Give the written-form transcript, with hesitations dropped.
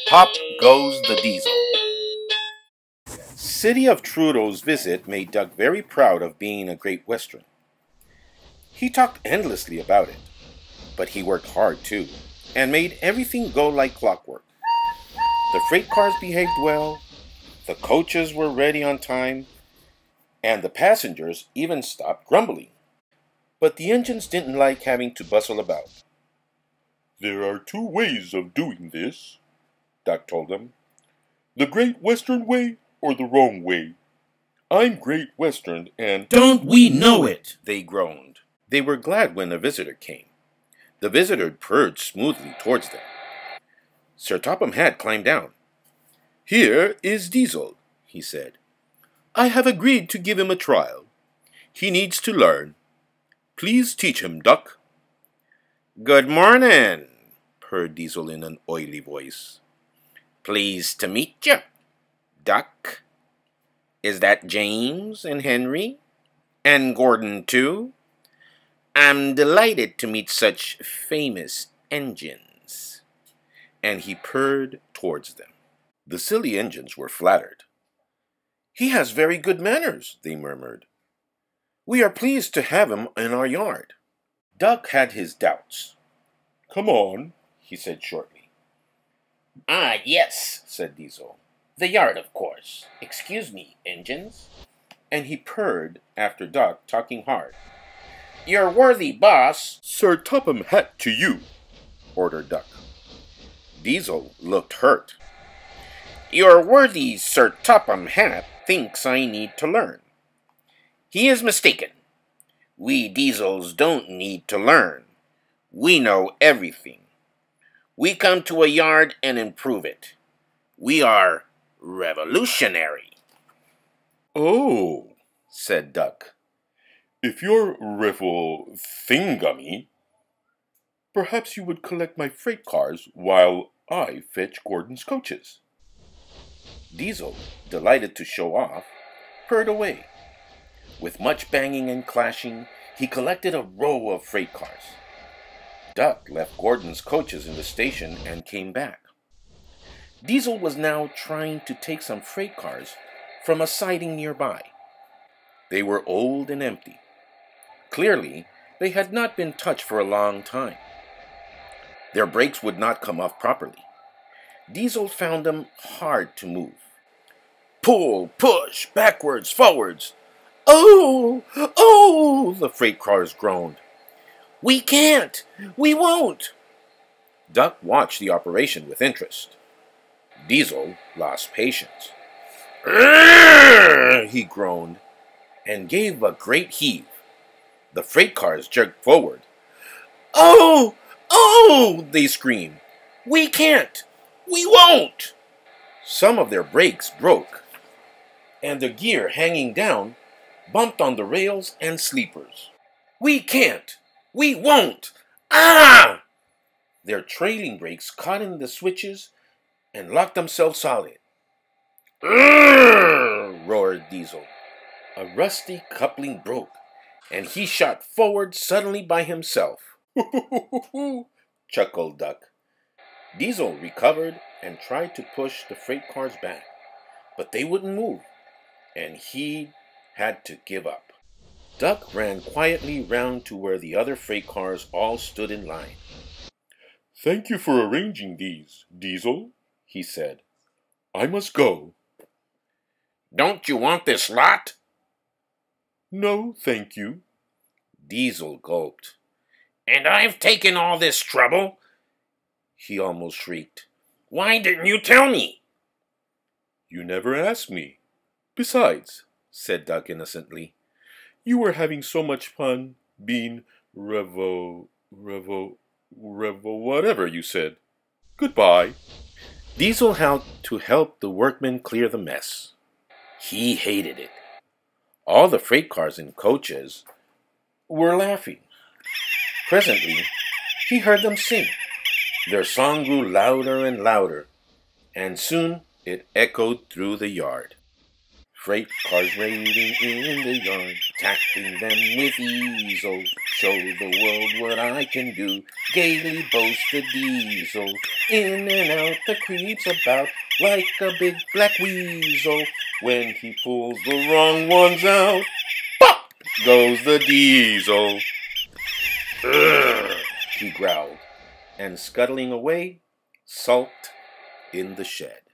Pop goes the diesel. City of Trudeau's visit made Doug very proud of being a Great Western. He talked endlessly about it, but he worked hard too, and made everything go like clockwork. The freight cars behaved well, the coaches were ready on time, and the passengers even stopped grumbling. But the engines didn't like having to bustle about. "There are two ways of doing this," Doug told them. "The Great Western way or the wrong way. I'm Great Western and—" "Don't we know it?" they groaned. They were glad when a visitor came. The visitor purred smoothly towards them. Sir Topham Hatt climbed down. "Here is Diesel," he said. "I have agreed to give him a trial. He needs to learn. Please teach him, Duck." "Good morning," purred Diesel in an oily voice. "Pleased to meet you, Duck. Is that James and Henry? And Gordon, too? I'm delighted to meet such famous engines." And he purred towards them. The silly engines were flattered. "He has very good manners," they murmured. "We are pleased to have him in our yard." Duck had his doubts. "Come on," he said shortly. "Ah, yes," said Diesel. "The yard, of course. Excuse me, engines." And he purred after Duck talking hard. "Your worthy boss—" "Sir Topham Hatt to you," ordered Duck. Diesel looked hurt. "Your worthy Sir Topham Hatt thinks I need to learn. He is mistaken. We Diesels don't need to learn. We know everything. We come to a yard and improve it. We are revolutionary." "Oh," said Duck. "If you're thingummy, perhaps you would collect my freight cars while I fetch Gordon's coaches." Diesel, delighted to show off, purred away. With much banging and clashing, he collected a row of freight cars. Duck left Gordon's coaches in the station and came back. Diesel was now trying to take some freight cars from a siding nearby. They were old and empty. Clearly, they had not been touched for a long time. Their brakes would not come off properly. Diesel found them hard to move. Pull, push, backwards, forwards. "Oh, oh," the freight cars groaned. "We can't! We won't!" Duck watched the operation with interest. Diesel lost patience. "Urgh!" he groaned, and gave a great heave. The freight cars jerked forward. "Oh! Oh!" they screamed. "We can't! We won't!" Some of their brakes broke, and the gear hanging down bumped on the rails and sleepers. "We can't! We won't! Ah!" Their trailing brakes caught in the switches and locked themselves solid. "Urgh!" roared Diesel. A rusty coupling broke, and he shot forward suddenly by himself. chuckled Duck. Diesel recovered and tried to push the freight cars back, but they wouldn't move, and he had to give up. Duck ran quietly round to where the other freight cars all stood in line. "Thank you for arranging these, Diesel," he said. "I must go." "Don't you want this lot?" "No, thank you." Diesel gulped. "And I've taken all this trouble?" he almost shrieked. "Why didn't you tell me?" "You never asked me. Besides," said Duck innocently, "you were having so much fun being whatever you said. Goodbye." Diesel had to help the workmen clear the mess. He hated it. All the freight cars and coaches were laughing. Presently, he heard them sing. Their song grew louder and louder, and soon it echoed through the yard. Freight cars raiding in the yard, tackling them with easel. Show the world what I can do, gaily boast the diesel. In and out the creeps about like a big black weasel. When he pulls the wrong ones out, pop goes the diesel. Ugh, he growled, and scuttling away, sulked in the shed.